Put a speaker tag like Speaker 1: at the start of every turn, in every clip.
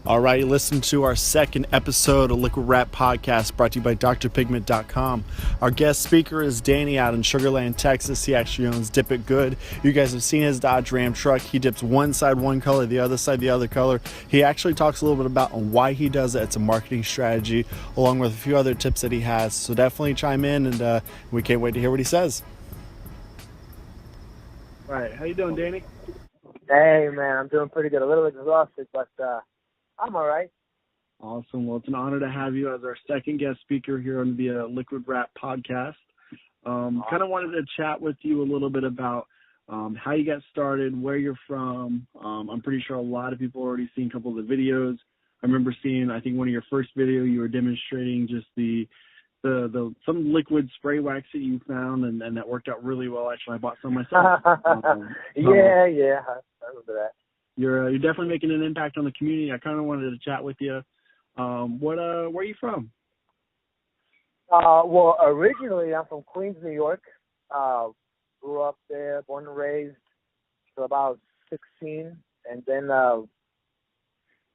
Speaker 1: All right, listen to our second episode of Liquid Rap Podcast brought to you by DrPigment.com. Our guest speaker is Danny out in Sugar Land, Texas. He actually owns Dip It Good. You guys have seen his Dodge Ram truck. He dips one side one color, the other side the other color. He actually talks a little bit about why he does it. It's a marketing strategy, along with a few other tips that he has. So definitely chime in, and we can't wait to hear what he says. All right, how you doing, Danny?
Speaker 2: Hey, man, I'm doing pretty good. A little exhausted, but I'm all right.
Speaker 1: Awesome. Well, it's an honor to have you as our second guest speaker here on the Liquid Rap Podcast. Kind of wanted to chat with you a little bit about how you got started, where you're from. I'm pretty sure a lot of people already seen a couple of the videos. I remember seeing, I think one of your first video, you were demonstrating just some liquid spray wax that you found, and that worked out really well. Actually, I bought some myself.
Speaker 2: Yeah, I remember that.
Speaker 1: You're definitely making an impact on the community. I kind of wanted to chat with you. Where are you from?
Speaker 2: Well, originally I'm from Queens, New York. Grew up there, born and raised till about 16, and then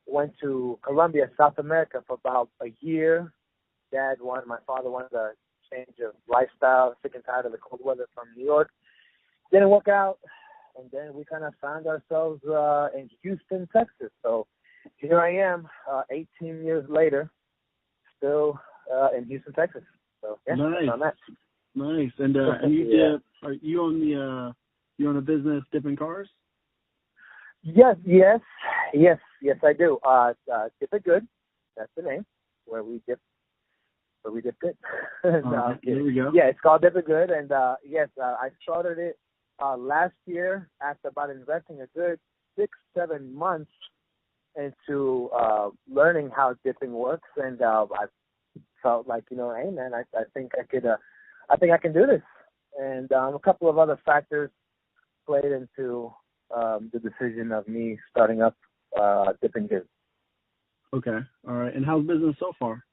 Speaker 2: went to Colombia, South America for about a year. My father wanted a change of lifestyle, sick and tired of the cold weather from New York. Didn't work out. And then we kind of found ourselves in Houston, Texas. So here I am, 18 years later, still in Houston, Texas. So yeah,
Speaker 1: nice.
Speaker 2: On that.
Speaker 1: Nice. And you own a business dipping cars?
Speaker 2: Yes, I do. Dip It Good. That's the name. Where we dip it. No,
Speaker 1: there we go.
Speaker 2: Yeah, it's called Dip It Good, and yes, I started it last year after about investing a good 6-7 months into learning how dipping works, and I felt like, hey man, I think I can do this, and a couple of other factors played into the decision of me starting up Dipping Good.
Speaker 1: Okay, all right, and how's business so far?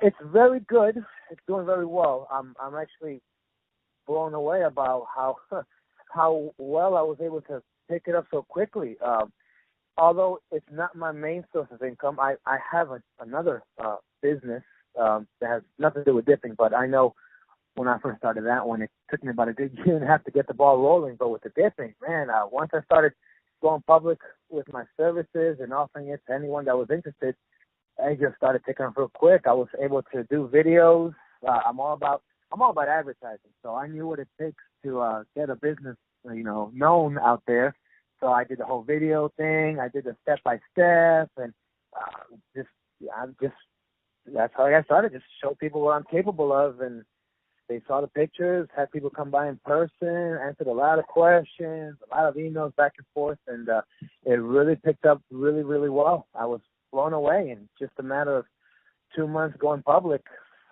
Speaker 2: It's very good. It's doing very well. I'm actually blown away about how well I was able to pick it up so quickly. Although it's not my main source of income, I have another business that has nothing to do with dipping. But I know when I first started that one, it took me about a good year and a half to get the ball rolling. But with the dipping, man, once I started going public with my services and offering it to anyone that was interested, I just started taking off real quick. I was able to do videos. I'm all about advertising, so I knew what it takes to get a business, known out there. So I did the whole video thing. I did the step by step, and that's how I got started. Just show people what I'm capable of, and they saw the pictures. Had people come by in person, answered a lot of questions, a lot of emails back and forth, and it really picked up really, really well. I was blown away in just a matter of 2 months going public.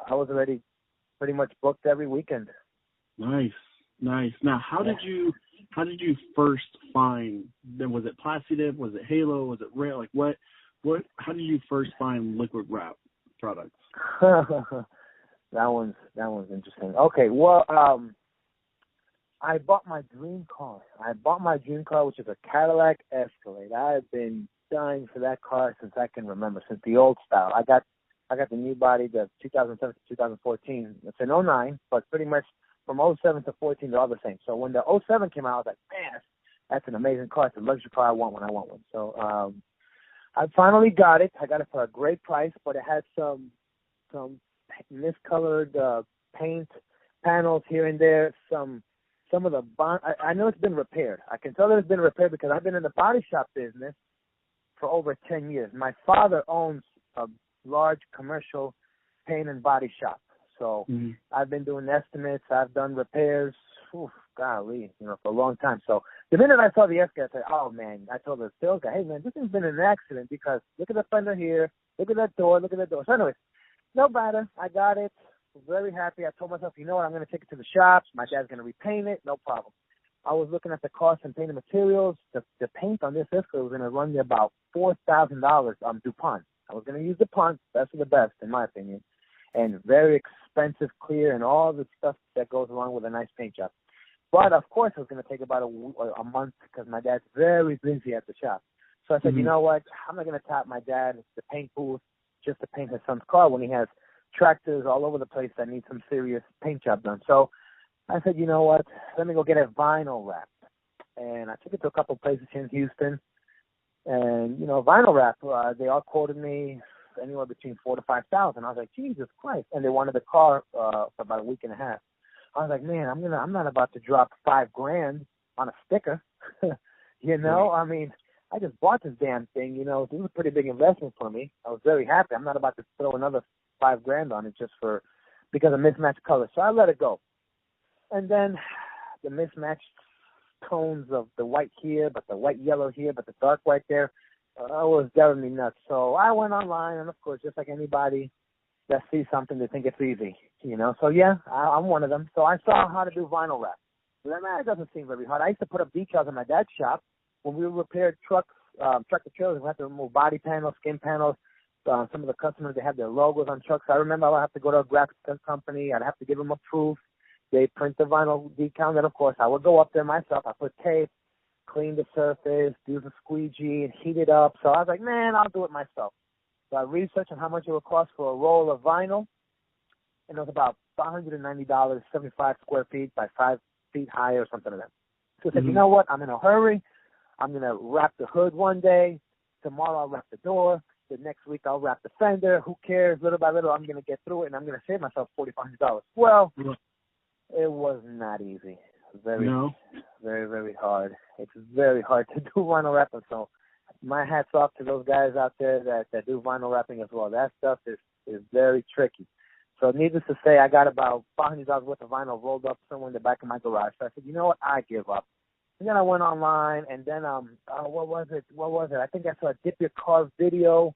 Speaker 2: I was already pretty much booked every weekend. Nice.
Speaker 1: Now, how did you first find them? Was it Plasti Dip? Was it Halo? Was it Rail? Like what? How did you first find liquid wrap products?
Speaker 2: That one's interesting. Okay, well, I bought my dream car. Which is a Cadillac Escalade. I've been dying for that car since I can remember, since the old style. I got the new body, the 2007 to 2014. It's an 09, but pretty much from 07 to 14, they're all the same. So when the 07 came out, I was like, man, that's an amazing car. It's a luxury car I want when I want one. So I finally got it. I got it for a great price, but it had some miscolored paint panels here and there. Some of the bond. I know it's been repaired. I can tell that it's been repaired because I've been in the body shop business for over 10 years. My father owns a large commercial paint and body shop. So I've been doing estimates. I've done repairs, for a long time. So the minute I saw the Escalade, I said, oh, man, I told the sales guy, hey, man, this has been an accident because look at the fender here, look at that door. So anyways, no matter. I got it. Very happy. I told myself, you know what, I'm going to take it to the shops. My dad's going to repaint it. No problem. I was looking at the cost and painting materials. The paint on this Escalade was going to run me about $4,000 on DuPont. I was going to use DuPont, best of the best, in my opinion, and very expensive clear and all the stuff that goes along with a nice paint job. But, of course, it was going to take about a month because my dad's very busy at the shop. So I said, you know what? I'm not going to tap my dad the paint booth just to paint his son's car when he has tractors all over the place that need some serious paint job done. So I said, you know what? Let me go get it vinyl wrapped. And I took it to a couple places here in Houston. And, you know, vinyl wrap, they all quoted me anywhere between $4,000 to $5,000. I was like, Jesus Christ. And they wanted the car for about a week and a half. I was like, man, I'm not about to drop $5,000 on a sticker. You know, I mean, I just bought this damn thing. You know, this was a pretty big investment for me. I was very happy. I'm not about to throw another $5,000 on it just because of mismatched colors. So I let it go. And then the mismatched tones of the white here, but the white yellow here, but the dark white there, was driving me nuts. So I went online, and of course, just like anybody that sees something, they think it's easy, you know. So yeah, I'm one of them. So I saw how to do vinyl wrap. But man, it doesn't seem very hard. I used to put up decals in my dad's shop when we repaired trucks, tractor trailers. We had to remove body panels, skin panels. Some of the customers, they had their logos on trucks. I remember I would have to go to a graphic company. I'd have to give them a proof. They print the vinyl decal, and then, of course, I would go up there myself. I put tape, clean the surface, do the squeegee, and heat it up. So I was like, man, I'll do it myself. So I researched on how much it would cost for a roll of vinyl, and it was about $590, 75 square feet by 5 feet high or something like that. So I said, you know what? I'm in a hurry. I'm going to wrap the hood one day. Tomorrow I'll wrap the door. The next week I'll wrap the fender. Who cares? Little by little, I'm going to get through it, and I'm going to save myself $4,500. Well, it was not easy. Very, very hard. It's very hard to do vinyl wrapping. So my hat's off to those guys out there that do vinyl wrapping as well. That stuff is very tricky. So needless to say, I got about $500 worth of vinyl rolled up somewhere in the back of my garage. So I said, you know what? I give up. And then I went online, and then what was it? I think I saw a dip your car video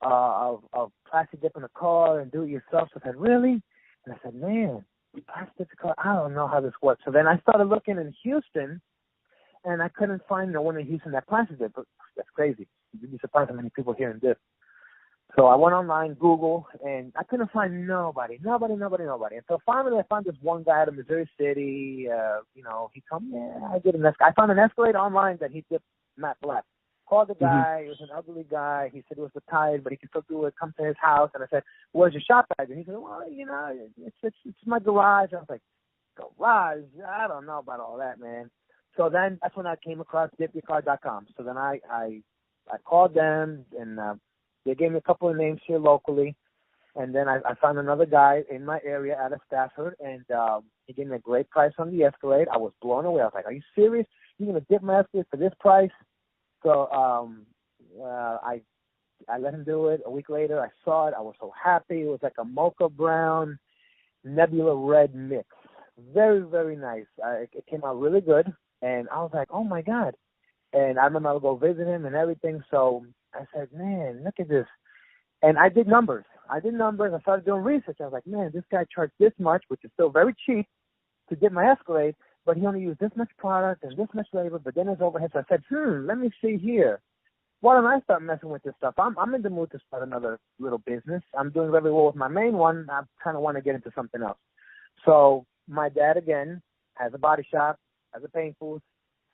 Speaker 2: of plastic dipping a car and do it yourself. So I said, really? And I said, man, plastic car, I don't know how this works. So then I started looking in Houston, and I couldn't find no one in Houston that plastic dip. That's crazy. You'd be surprised how many people here in dip. So I went online, Google, and I couldn't find nobody. And so finally I found this one guy out of Missouri City. You know, he told me, yeah, I did an Escalade. I found an Escalade online that he dipped matte black. Called the guy. He was an ugly guy. He said he was retired, but he could still do it. Come to his house. And I said, where's your shop at? And he said, well, you know, it's my garage. I was like, garage? I don't know about all that, man. So then that's when I came across DrPigment.com. So then I called them, and they gave me a couple of names here locally. And then I found another guy in my area out of Stafford, and he gave me a great price on the Escalade. I was blown away. I was like, are you serious? You're going to dip my Escalade for this price? So I let him do it. A week later, I saw it. I was so happy. It was like a mocha brown, nebula red mix. Very, very nice. It came out really good, and I was like, oh, my God. And I remember I would go visit him and everything. So I said, man, look at this. And I did numbers. I started doing research. I was like, man, this guy charged this much, which is still very cheap, to dip my Escalade, but he only used this much product and this much labor, but then his overhead. So I said, let me see here. Why don't I start messing with this stuff? I'm in the mood to start another little business. I'm doing very well with my main one. I kind of want to get into something else. So my dad, again, has a body shop, has a paint booth,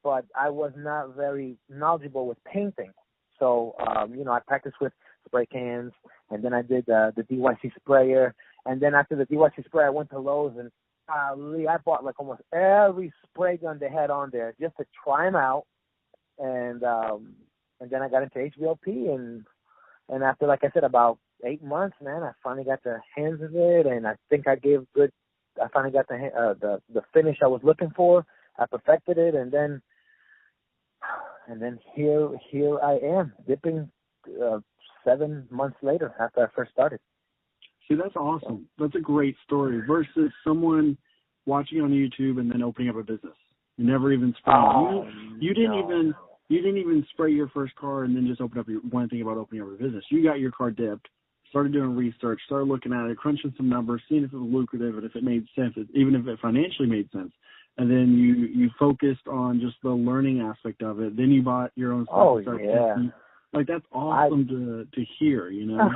Speaker 2: but I was not very knowledgeable with painting. So, you know, I practiced with spray cans, and then I did the DYC sprayer. And then after the DYC sprayer, I went to Lowe's, and I bought like almost every spray gun they had on there just to try them out. And then I got into HVLP, and after, like I said, about 8 months, man, I finally got the hands of it, and I think I finally got the finish I was looking for. I perfected it, and then here I am, dipping 7 months later after I first started.
Speaker 1: See, that's awesome. That's a great story versus someone watching on YouTube and then opening up a business. You never even spraying. You didn't even spray your first car and then just open up one thing about opening up a business. You got your car dipped, started doing research, started looking at it, crunching some numbers, seeing if it was lucrative and if it made sense, even if it financially made sense. And then you focused on just the learning aspect of it. Then you bought your own stuff.
Speaker 2: Oh, yeah.
Speaker 1: Like, that's awesome to hear, you know?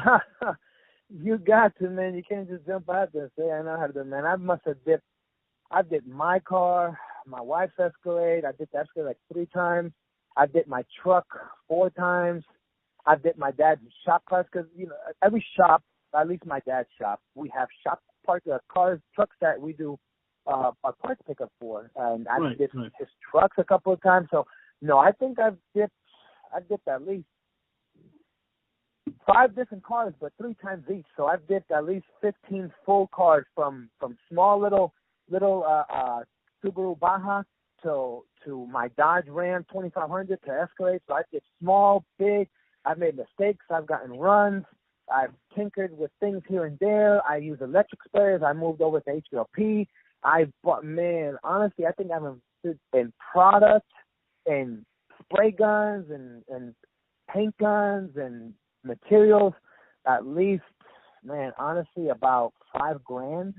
Speaker 2: You got to, man. You can't just jump out there and say, I know how to do it, man. I dipped my car, my wife's Escalade. I dipped the Escalade like 3 times. I've dipped my truck 4 times. I've dipped my dad's shop cars because, you know, every shop, at least my dad's shop, we have shop parts, cars, trucks that we do our parts pickup for. And I've dipped his trucks a couple of times. So, no, I think I've dipped at least 5 different cars, but 3 times each. So I've dipped at least 15 full cars from small little Subaru Baja to my Dodge Ram 2500 to Escalade. So I did small, big. I've made mistakes. I've gotten runs. I've tinkered with things here and there. I use electric sprayers. I moved over to HVLP. Honestly, I think I've invested in product and spray guns and paint guns and materials at least, honestly, about $5,000.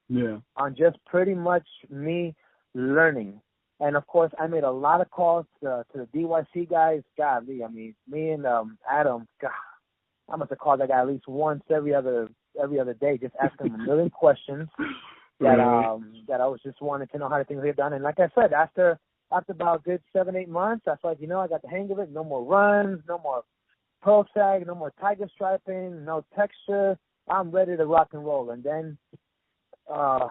Speaker 1: Yeah. On
Speaker 2: just pretty much me learning. And of course, I made a lot of calls to the DYC guys. Godly, I mean, me and Adam, God, I must have called that guy at least once every other day, just asking him a million questions that I was just wanting to know how the things get done. And like I said, after about a good 7-8 months, I felt like, I got the hang of it. No more runs, no more pearl sag, no more tiger striping, no texture. I'm ready to rock and roll. And then I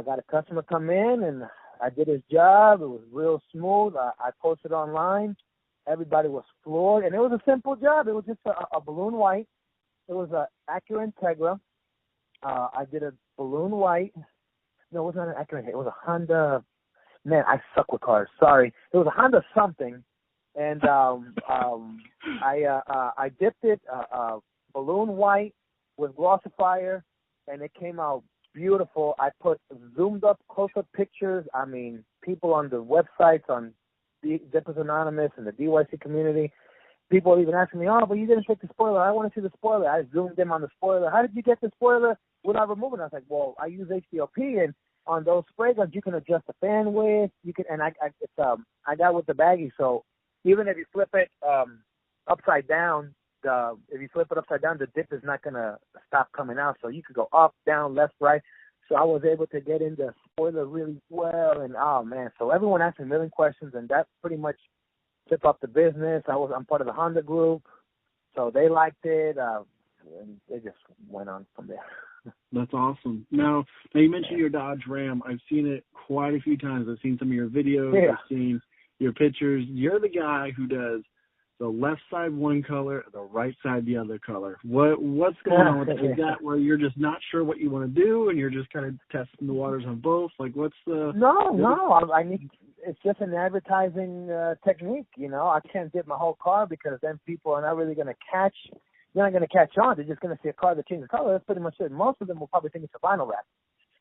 Speaker 2: got a customer come in, and I did his job. It was real smooth. I posted online. Everybody was floored. And it was a simple job. It was just a balloon white. It was a Acura Integra. I did a balloon white. No, it wasn't an Acura. It was a Honda. Man, I suck with cars. Sorry. It was a Honda something. And I dipped it balloon white with glossifier, and it came out beautiful. I put zoomed up, close-up pictures. I mean, people on the websites, on Dippers Anonymous and the DYC community, people even asking me, but you didn't take the spoiler. I want to see the spoiler. I zoomed in on the spoiler. How did you get the spoiler without removing it? I was like, well, I use HDLP, and on those spray guns, you can adjust the fan width. You can, and I got with the baggie, so even if you flip it upside down, the dip is not going to stop coming out. So you could go up, down, left, right. So I was able to get in the spoiler really well. And, so everyone asked me a million questions, and that pretty much took up the business. I'm part of the Honda group, so they liked it, and they just went on from there.
Speaker 1: That's awesome. Now you mentioned your Dodge Ram. I've seen it quite a few times. I've seen some of your videos.
Speaker 2: Yeah.
Speaker 1: I've seen your pictures. You're the guy who does the left side one color, the right side the other color. What's going on with that? Is that where you're just not sure what you want to do, and you're just kind of testing the waters on both? Like, what's the...
Speaker 2: No. I need... It's just an advertising technique, I can't dip my whole car because then people are not really going to catch... They're not going to catch on. They're just going to see a car that changes color. That's pretty much it. Most of them will probably think it's a vinyl wrap.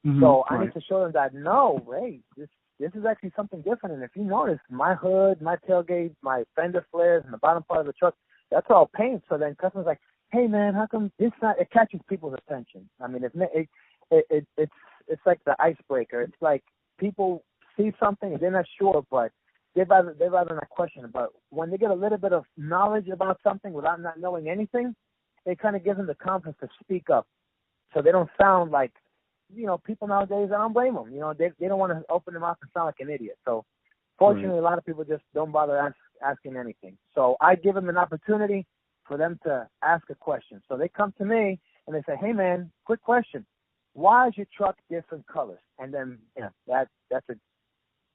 Speaker 2: Mm-hmm, so I need to show them that, no, wait, this is actually something different. And if you notice, my hood, my tailgate, my fender flares, and the bottom part of the truck, that's all paint. So then customers like, hey, man, how come this not? It catches people's attention. I mean, it's like the icebreaker. It's like people see something and they're not sure, but they'd rather not question it. But when they get a little bit of knowledge about something without not knowing anything, it kind of gives them the confidence to speak up. So they don't sound like, people nowadays, I don't blame them. They don't want to open their mouth and sound like an idiot. So fortunately, a lot of people just don't bother asking anything. So I give them an opportunity for them to ask a question. So they come to me and they say, hey, man, quick question. Why is your truck different colors? And then that's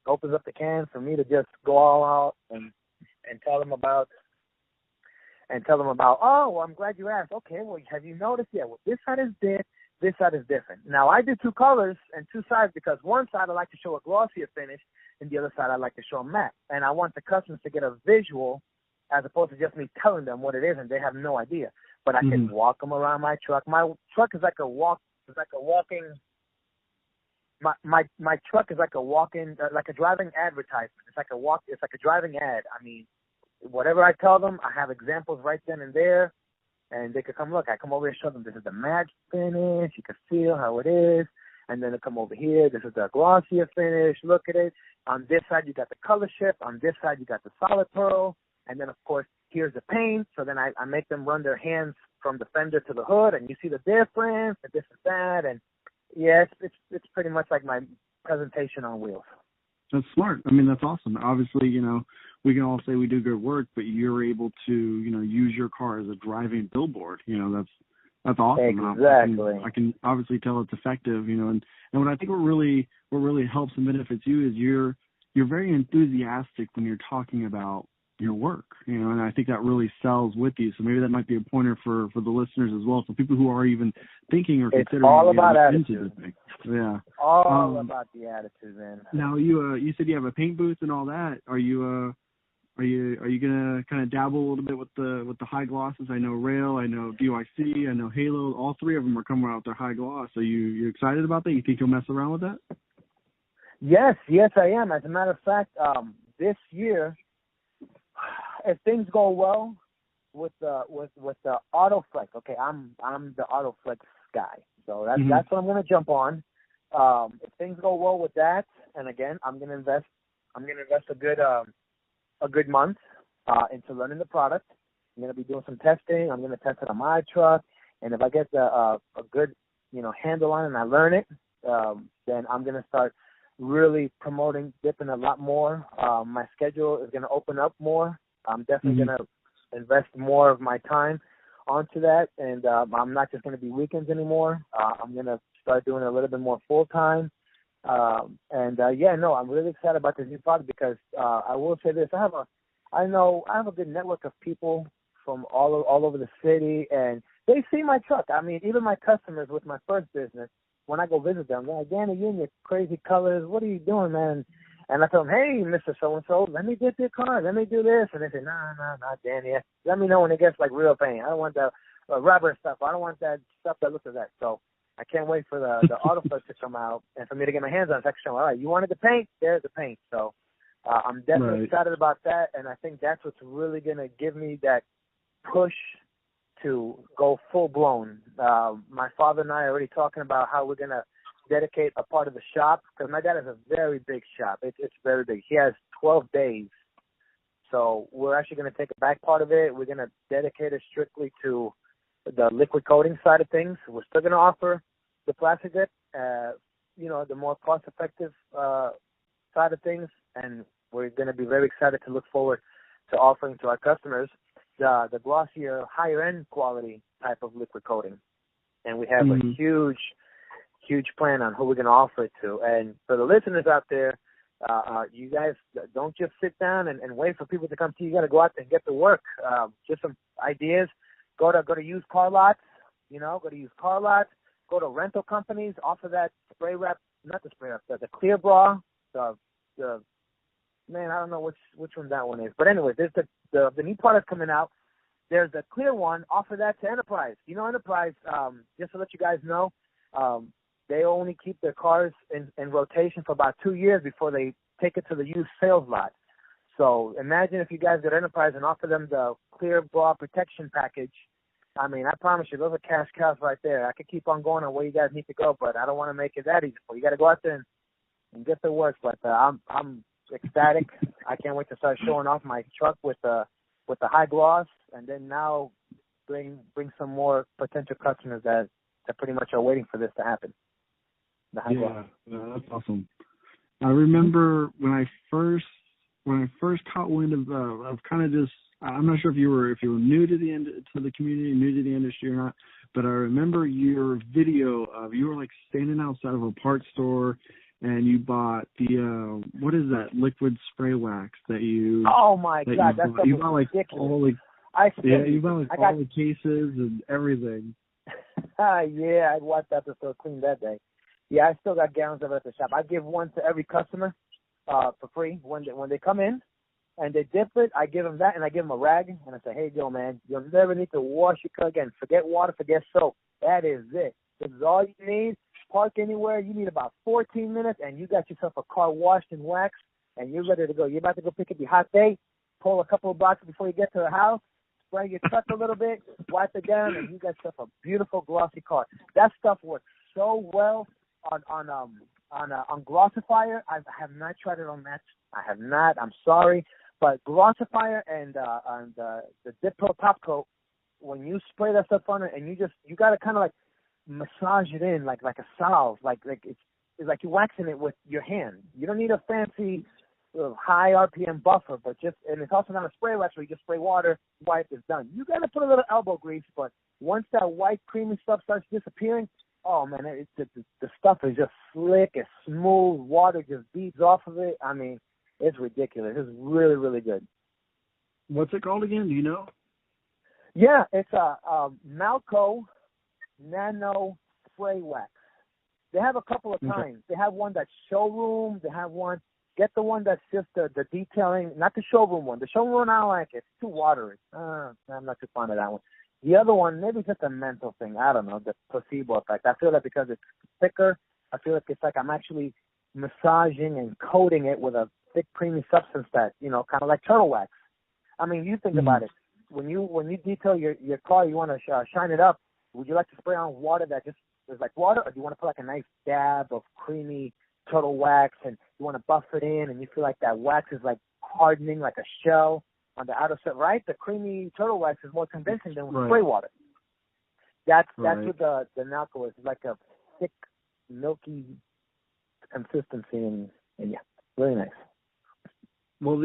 Speaker 2: opens up the can for me to just go all out and tell them about, oh, well, I'm glad you asked. Okay, well, have you noticed? Yeah, well, this side is this side is different. Now, I do 2 colors and 2 sides because one side I like to show a glossier finish and the other side I like to show a matte. And I want the customers to get a visual as opposed to just me telling them what it is and they have no idea. But I can walk them around my truck. My truck is like a walking... My truck is like a walk-in, like a driving advertisement. It's like a driving ad. I mean, whatever I tell them, I have examples right then and there, and they could come look. I come over and show them this is the matte finish. You can feel how it is, and then they come over here. This is the glossier finish. Look at it. On this side, you got the color shift. On this side, you got the solid pearl, and then of course, here's the paint. So then I make them run their hands from the fender to the hood, and you see the difference, and this is that, and yeah, it's pretty much like my presentation on wheels.
Speaker 1: That's smart. I mean, that's awesome. Obviously, we can all say we do good work, but you're able to, use your car as a driving billboard. That's awesome.
Speaker 2: Exactly.
Speaker 1: I can obviously tell it's effective, and what I think what really helps and benefits you is you're very enthusiastic when you're talking about your work, and I think that really sells with you. So maybe that might be a pointer for the listeners as well. So people who are even thinking or considering
Speaker 2: all about
Speaker 1: into this thing. Yeah.
Speaker 2: All about the attitude, man.
Speaker 1: Now you said you have a paint booth and all that. Are you gonna kind of dabble a little bit with the high glosses? I know Rail, I know DYC, I know Halo. All three of them are coming out with their high gloss. So you excited about that? You think you'll mess around with that?
Speaker 2: Yes, I am. As a matter of fact, this year, if things go well with the AutoFlex, okay, I'm the AutoFlex guy, so that's what I'm gonna jump on. If things go well with that, and again, I'm gonna invest a good month into learning the product. I'm gonna be doing some testing. I'm gonna test it on my truck, and if I get a good handle on it and I learn it, then I'm gonna start really promoting dipping a lot more. My schedule is gonna open up more. I'm definitely going to invest more of my time onto that, and I'm not just going to be weekends anymore. I'm going to start doing a little bit more full-time. I'm really excited about this new product because I will say this. I have a good network of people from all over the city, and they see my truck. I mean, even my customers with my first business, when I go visit them, they're like, Danny, you and your crazy colors, what are you doing, man? And I tell them, hey, Mr. So-and-so, let me get your car. Let me do this. And they say, nah, Danny. Let me know when it gets like real paint. I don't want the rubber stuff. I don't want that stuff that looks like that. So I can't wait for the AutoFlex to come out and for me to get my hands on it. All right, you wanted the paint? There's the paint. So I'm definitely excited about that. And I think that's what's really going to give me that push to go full-blown. My father and I are already talking about how we're going to dedicate a part of the shop, because my dad has a very big shop. It's very big. He has 12 days. So we're actually going to take a back part of it. We're going to dedicate it strictly to the liquid coating side of things. We're still going to offer the plastic dip, the more cost-effective side of things, and we're going to be very excited to look forward to offering to our customers the glossier, higher-end quality type of liquid coating. And we have a huge plan on who we're going to offer it to. And for the listeners out there, you guys don't just sit down and wait for people to come to you. You got to go out there and get to work. Just some ideas. Go to used car lots. Go to rental companies. Offer that spray wrap, not the spray wrap, the clear bra. Man, I don't know which one that one is. But anyway, there's the new product coming out. There's the clear one. Offer that to Enterprise. Enterprise, just to let you guys know, they only keep their cars in rotation for about 2 years before they take it to the used sales lot. So imagine if you guys get Enterprise and offer them the clear bra protection package. I mean, I promise you, those are cash cows right there. I could keep on going on where you guys need to go, but I don't want to make it that easy for you. You got to go out there and get the work. But I'm ecstatic. I can't wait to start showing off my truck with the high gloss, and then now bring some more potential customers that pretty much are waiting for this to happen.
Speaker 1: Yeah, that's awesome. I remember when I first caught wind of kind of just, I'm not sure if you were new to the community, new to the industry or not, but I remember your video of you were like standing outside of a parts store and you bought the what is that liquid spray wax that you?
Speaker 2: Oh my God, that's
Speaker 1: you bought like
Speaker 2: ridiculous.
Speaker 1: all the you bought like all the cases and everything.
Speaker 2: Yeah, I watched that store clean that day. Yeah, I still got gallons of it at the shop. I give one to every customer for free when they come in and they dip it. I give them that, and I give them a rag, and I say, hey, Joe, man, you'll never need to wash your car again. Forget water, forget soap. That is it. This is all you need. Park anywhere. You need about 14 minutes, and you got yourself a car washed and waxed, and you're ready to go. You're about to go pick up your hot day, pull a couple of blocks before you get to the house, spray your truck a little bit, wipe it down, and you got yourself a beautiful glossy car. That stuff works so well on Glossifier. I have not tried it on that. I have not. I'm sorry, but Glossifier and the Dip Pro Top Coat, when you spray that stuff on it, and you got to kind of like massage it in like a salve, like it's like you're waxing it with your hand. You don't need a fancy high RPM buffer, but and it's also not a spray wax where you just spray water, wipe, it's done. You got to put a little elbow grease, but once that white creamy stuff starts disappearing, oh man, the stuff is just slick, it's smooth, water just beads off of it. I mean, it's ridiculous. It's really, really good.
Speaker 1: What's it called again? Do you know?
Speaker 2: Yeah, it's a Malco Nano Spray Wax. They have a couple of kinds. They have one that's showroom. They have one. Get the one that's just the detailing, not the showroom one. The showroom one, I don't like it. It's too watery. I'm not too fond of that one. The other one, maybe just a mental thing. I don't know, the placebo effect. I feel like because it's thicker, I feel like it's like I'm actually massaging and coating it with a thick, creamy substance that, kind of like turtle wax. I mean, you think about it. When you detail your car, you want to shine it up. Would you like to spray on water that just is like water, or do you want to put like a nice dab of creamy turtle wax, and you want to buff it in, and you feel like that wax is like hardening like a shell on the outer side, right? The creamy turtle wax is more convincing than spray water. That's what the Nalco is. It's like a thick, milky consistency, and yeah, really nice.
Speaker 1: Well,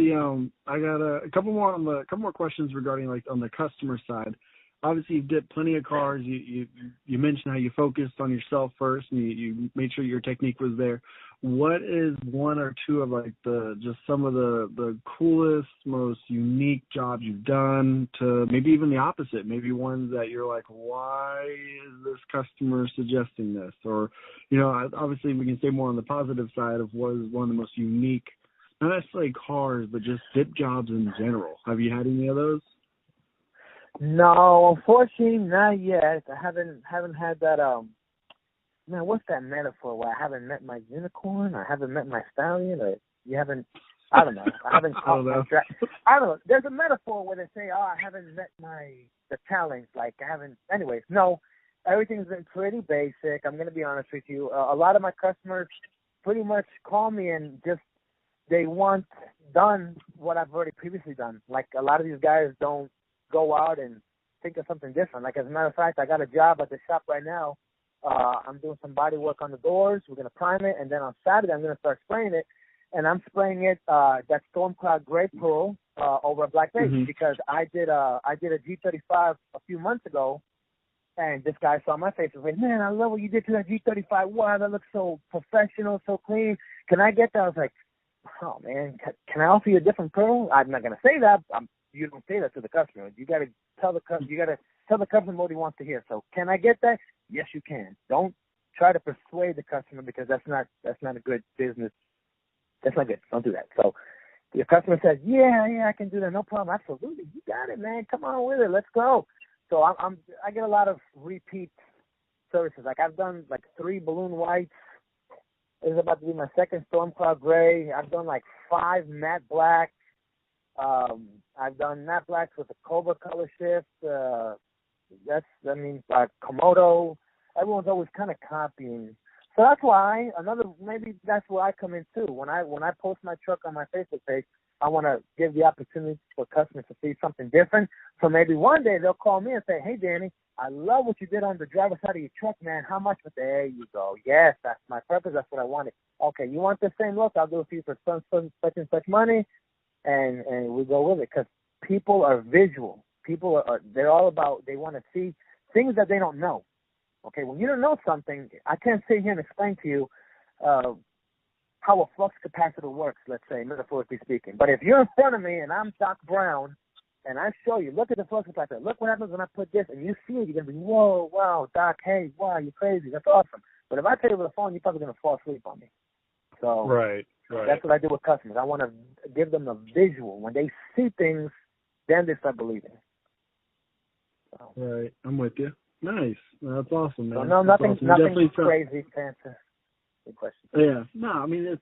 Speaker 1: I got a couple more questions regarding like on the customer side. Obviously, you've dipped plenty of cars. You mentioned how you focused on yourself first, and you made sure your technique was there. What is one or two of like some of the coolest, most unique jobs you've done, to maybe even the opposite, maybe ones that you're like, why is this customer suggesting this? Or, obviously we can say more on the positive side of what is one of the most unique, not necessarily cars, but just dip jobs in general. Have you had any of those?
Speaker 2: No, unfortunately, not yet. I haven't had that. Man, what's that metaphor where I haven't met my unicorn? I haven't met my stallion, or you haven't? I don't know. I haven't. I don't know. There's a metaphor where they say, "Oh, I haven't met the talent." Like I haven't. Anyways, no. Everything's been pretty basic. I'm gonna be honest with you. A lot of my customers pretty much call me and just they want done what I've already previously done. Like a lot of these guys don't go out and think of something different. Like, as a matter of fact, I got a job at the shop right now. I'm doing some body work on the doors. We're going to prime it, and then on Saturday I'm going to start spraying it. And I'm spraying it that Storm Cloud Gray Pearl over a black base because I did a G35 a few months ago, and this guy saw my face and was like, man, I love what you did to that G35. Wow, that looks so professional, so clean. Can I get that? I was like, oh, man, can I offer you a different pearl? I'm not going to say that. You don't say that to the customer. You got to tell the customer what he wants to hear. So can I get that? Yes, you can. Don't try to persuade the customer because that's not a good business. That's not good. Don't do that. So the customer says, yeah, I can do that. No problem. Absolutely. You got it, man. Come on with it. Let's go. So I get a lot of repeat services. Like I've done like 3 balloon whites. This is about to be my second Storm Cloud Gray. I've done like 5 matte blacks. I've done matte blacks with the Cobra color shift. Komodo. Everyone's always kind of copying. So that's why maybe that's where I come in too. When I post my truck on my Facebook page, I want to give the opportunity for customers to see something different. So maybe one day they'll call me and say, hey, Danny, I love what you did on the driver's side of your truck, man. How much? But there you go. Yes, that's my purpose. That's what I wanted. Okay, you want the same look? I'll do it for you for such and such money. And we go with it because people are visual. People they're all about, they want to see things that they don't know. Okay, when you don't know something, I can't sit here and explain to you how a flux capacitor works, let's say, metaphorically speaking. But if you're in front of me and I'm Doc Brown and I show you, look at the flux capacitor, look what happens when I put this, and you see it, you're going to be, whoa, wow, Doc, hey, wow, you're crazy. That's awesome. But if I tell you over the phone, you're probably going to fall asleep on me. So
Speaker 1: right.
Speaker 2: That's what I do with customers. I want to give them a visual. When they see things, then they start believing. So.
Speaker 1: Right. I'm with you. Nice. That's awesome, man.
Speaker 2: So no, nothing crazy to answer the question.
Speaker 1: Yeah. No, I mean, that's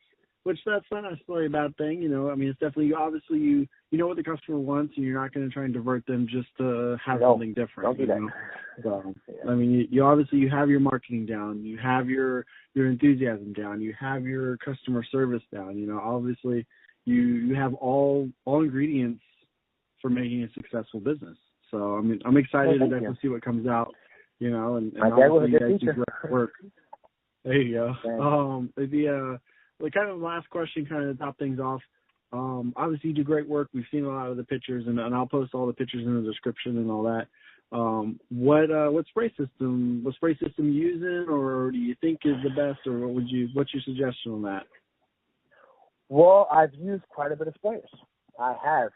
Speaker 1: not necessarily a bad thing, I mean, it's definitely, obviously, you know what the customer wants, and you're not going to try and divert them just to have something different.
Speaker 2: Don't do that.
Speaker 1: So, yeah. I mean, you obviously, you have your marketing down, you have your enthusiasm down, you have your customer service down, obviously, you have all ingredients for making a successful business. So, I mean, I'm excited to see what comes out, and obviously you guys do great work. There you go.
Speaker 2: Thanks.
Speaker 1: The kind of last question, kind of to top things off. Obviously, you do great work. We've seen a lot of the pictures, and I'll post all the pictures in the description and all that. What spray system you using, or do you think is the best, or what's your suggestion on that?
Speaker 2: Well, I've used quite a bit of sprayers. I have.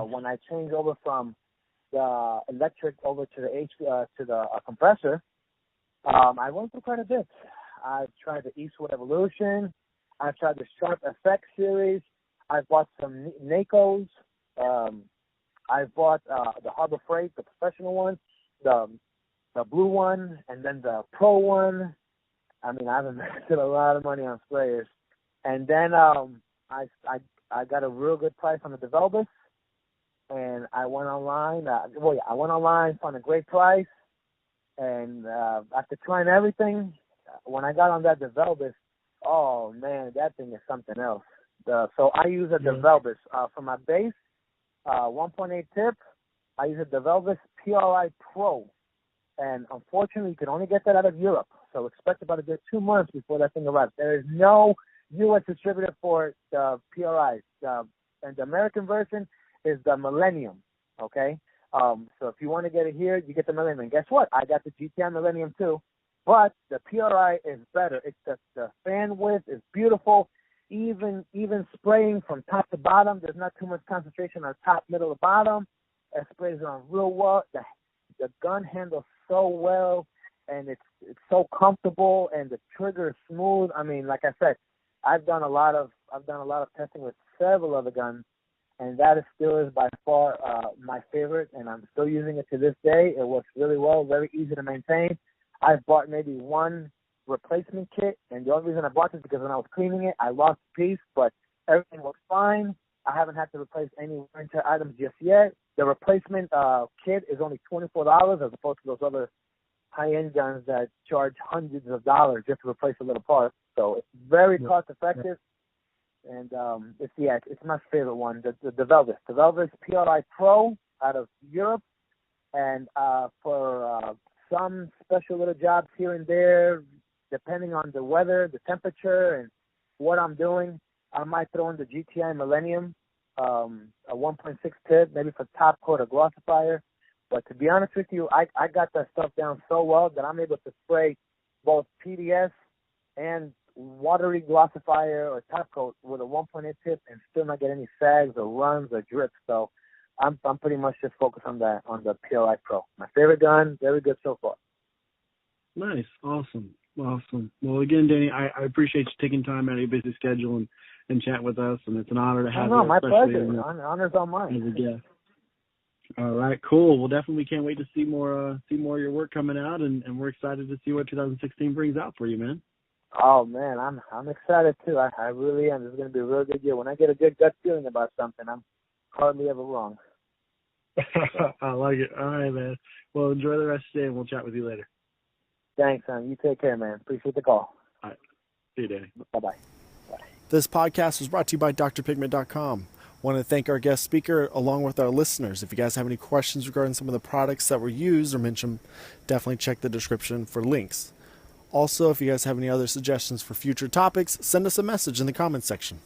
Speaker 2: When I changed over from the electric over to the compressor, I went through quite a bit. I've tried the Eastwood Evolution. I've tried the Sharp FX series. I've bought some NACOs. I've bought the Harbor Freight, the professional one, the blue one, and then the pro one. I mean, I've invested a lot of money on sprayers. And then I got a real good price on the DeVelvis, and I went online. I went online, found a great price, and after trying everything, when I got on that DeVelvis, oh man, that thing is something else. So I use a DeVelvis for my base, 1.8 tip. I use a DeVelvis PRI Pro, and unfortunately, you can only get that out of Europe. So expect about a good 2 months before that thing arrives. There is no U.S. distributor for the PRIs. And the American version is the Millennium, okay? So if you want to get it here, you get the Millennium. And guess what? I got the GTI Millennium too. But the PRI is better. It's the fan width is beautiful. Even spraying from top to bottom, there's not too much concentration on top, middle, or bottom. It sprays on real well. The gun handles so well, and it's so comfortable, and the trigger is smooth. I mean, like I said, I've done a lot of testing with several other guns, and that still is by far my favorite, and I'm still using it to this day. It works really well, very easy to maintain. I've bought maybe one replacement kit, and the only reason I bought it is because when I was cleaning it, I lost a piece, but everything works fine. I haven't had to replace any winter items just yet. The replacement kit is only $24 as opposed to those other high-end guns that charge hundreds of dollars just to replace a little part. So it's very cost-effective, and it's my favorite one, the DeVelvis. DeVelvis PRI Pro out of Europe, and for some special little jobs here and there, depending on the weather, the temperature, and what I'm doing, I might throw in the GTI Millennium, a 1.6 tip, maybe for top coat or glossifier. But to be honest with you, I got that stuff down so well that I'm able to spray both PDS and watery glossifier or top coat with a 1.8 tip and still not get any sags or runs or drips. So I'm pretty much just focused on the PRI Pro. My favorite gun, very good so far.
Speaker 1: Nice, awesome. Well, again, Danny, I appreciate you taking time out of your busy schedule and chat with us, and it's an honor to have you.
Speaker 2: My pleasure. Honor's all mine.
Speaker 1: As a guest. All right, cool. Well, definitely can't wait to see more of your work coming out, and we're excited to see what 2016 brings out for you, man.
Speaker 2: Oh man, I'm excited too. I really am. This is going to be a real good year. When I get a good gut feeling about something, I'm hardly ever wrong.
Speaker 1: I like it. All right, man. Well, enjoy the rest of the day, and we'll chat with you later.
Speaker 2: Thanks, son. You take care, man. Appreciate the call.
Speaker 1: All right. See you, Danny.
Speaker 2: Bye-bye. Bye.
Speaker 3: This podcast was brought to you by DrPigment.com. Want to thank our guest speaker along with our listeners. If you guys have any questions regarding some of the products that were used or mentioned, definitely check the description for links. Also, if you guys have any other suggestions for future topics, send us a message in the comments section.